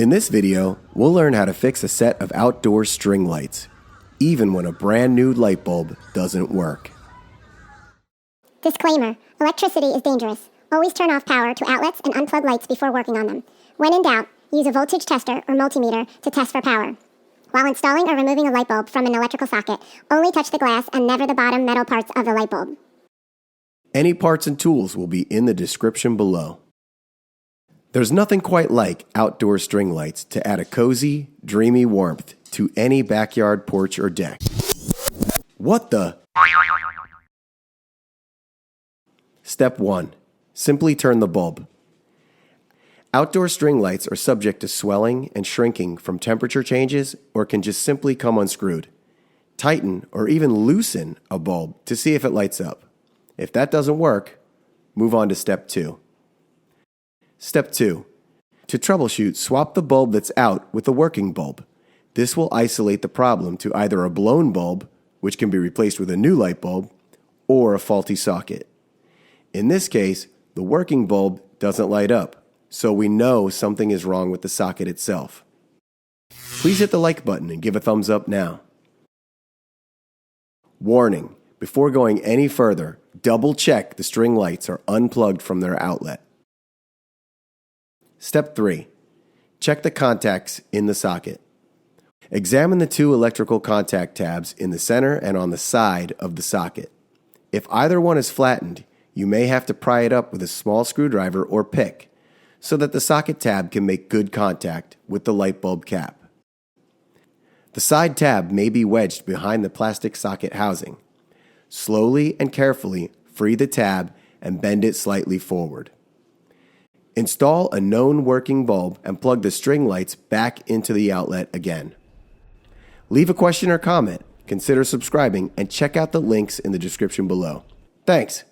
In this video, we'll learn how to fix a set of outdoor string lights, even when a brand new light bulb doesn't work. Disclaimer: electricity is dangerous. Always turn off power to outlets and unplug lights before working on them. When in doubt, use a voltage tester or multimeter to test for power. While installing or removing a light bulb from an electrical socket, only touch the glass and never the bottom metal parts of the light bulb. Any parts and tools will be in the description below. There's nothing quite like outdoor string lights to add a cozy, dreamy warmth to any backyard porch or deck. What the? Step 1. Simply turn the bulb. Outdoor string lights are subject to swelling and shrinking from temperature changes or can just simply come unscrewed. Tighten or even loosen a bulb to see if it lights up. If that doesn't work, move on to Step 2. Step 2. To troubleshoot, swap the bulb that's out with a working bulb. This will isolate the problem to either a blown bulb, which can be replaced with a new light bulb, or a faulty socket. In this case, the working bulb doesn't light up, so we know something is wrong with the socket itself. Please hit the like button and give a thumbs up now. Warning: before going any further, double check the string lights are unplugged from their outlet. Step 3. Check the contacts in the socket. Examine the two electrical contact tabs in the center and on the side of the socket. If either one is flattened, you may have to pry it up with a small screwdriver or pick so that the socket tab can make good contact with the light bulb cap. The side tab may be wedged behind the plastic socket housing. Slowly and carefully free the tab and bend it slightly forward. Install a known working bulb and plug the string lights back into the outlet again. Leave a question or comment, consider subscribing, and check out the links in the description below. Thanks.